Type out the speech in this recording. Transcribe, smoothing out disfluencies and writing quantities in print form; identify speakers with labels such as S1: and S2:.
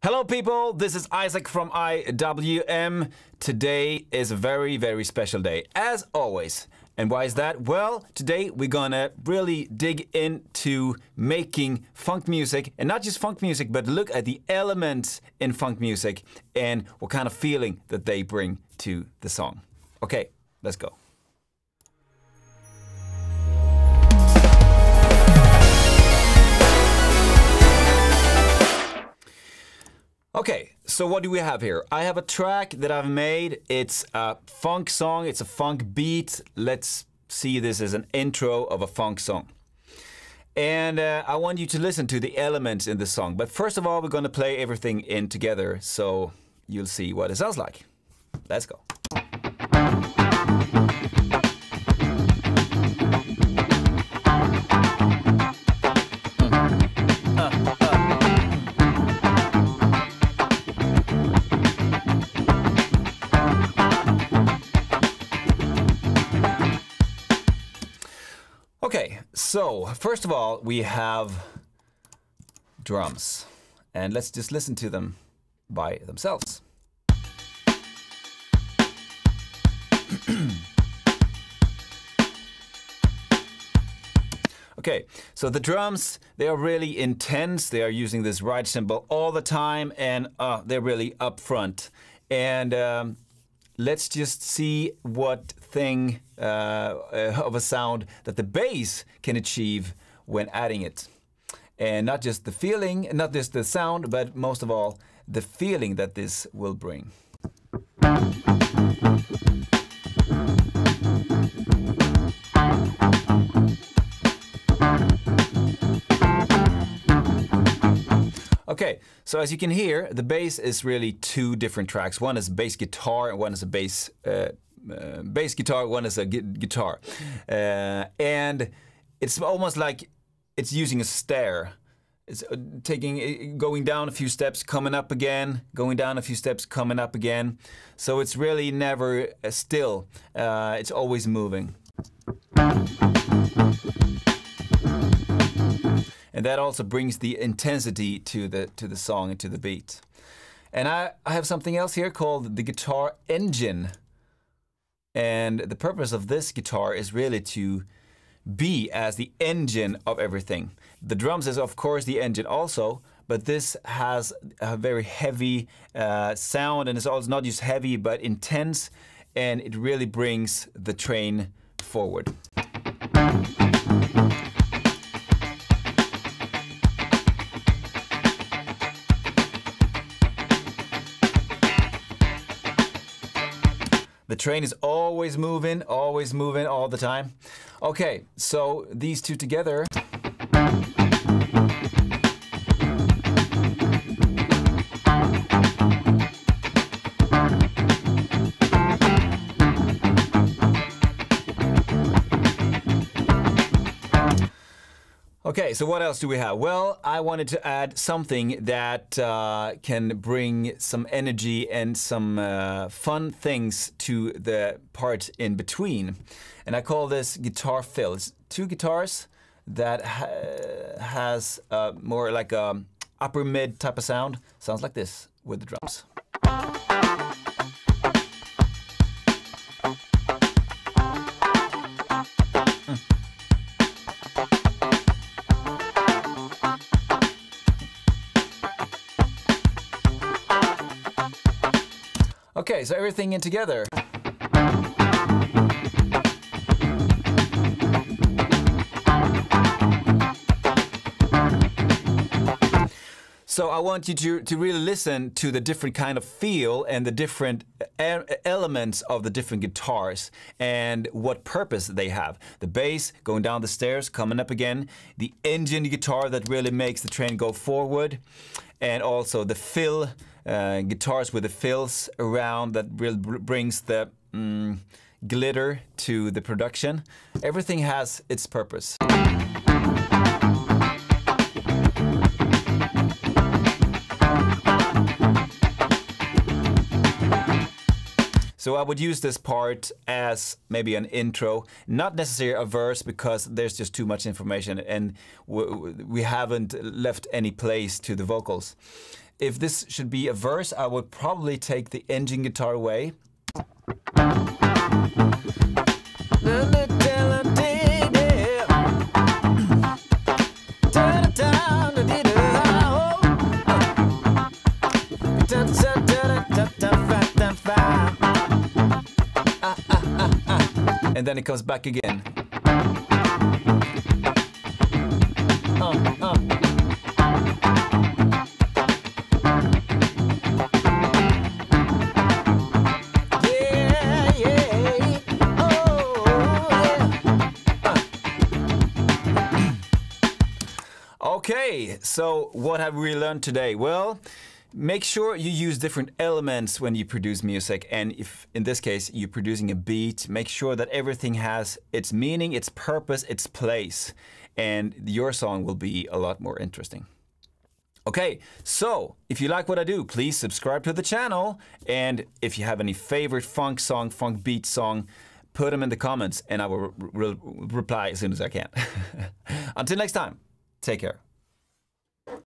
S1: Hello people, this is Isaac from IWM. Today is a very, very special day, as always. And why is that? Well, today we're gonna really dig into making funk music, and not just funk music, but look at the elements in funk music and what kind of feeling that they bring to the song. Okay, let's go. Okay, so what do we have here? I have a track that I've made. It's a funk song, it's a funk beat. Let's see this as an intro of a funk song. And I want you to listen to the elements in the song. But first of all, we're gonna play everything in together so you'll see what it sounds like. Let's go. Okay, so first of all, we have drums, and let's just listen to them by themselves. Okay, so the drums, they are really intense. They are using this ride cymbal all the time, and they're really up front. And let's just see what thing of a sound that the bass can achieve when adding it. And not just the feeling, not just the sound, but most of all, the feeling that this will bring. Okay, so as you can hear, the bass is really two different tracks. One is bass guitar, and one is a bass guitar, one is a guitar. And it's almost like it's using a stair. It's going down a few steps, coming up again, going down a few steps, coming up again. So it's really never still. It's always moving. And that also brings the intensity to the song and to the beat. And I have something else here called the guitar engine. And the purpose of this guitar is really to be as the engine of everything. The drums is of course the engine also, but this has a very heavy sound, and it's also not just heavy but intense, and it really brings the train forward. The train is always moving all the time. Okay, so these two together. Okay, so what else do we have? Well, I wanted to add something that can bring some energy and some fun things to the part in between. And I call this guitar fill. It's two guitars that has more like a upper mid type of sound. Sounds like this with the drums. Okay, so everything in together. So I want you to really listen to the different kind of feel and the different elements of the different guitars and what purpose they have. The bass going down the stairs, coming up again. The engine guitar that really makes the train go forward. And also the fill, guitars with the fills around that really brings the glitter to the production. Everything has its purpose. So I would use this part as maybe an intro, not necessarily a verse because there's just too much information and we haven't left any place to the vocals. if this should be a verse, I would probably take the engine guitar away. And then it comes back again. Okay, so what have we learned today? Well, make sure you use different elements when you produce music, and if in this case you're producing a beat, make sure that everything has its meaning, its purpose, its place, and your song will be a lot more interesting. Okay, so if you like what I do, please subscribe to the channel, and if you have any favorite funk song, funk beat song, put them in the comments and I will reply as soon as I can. Until next time, take care.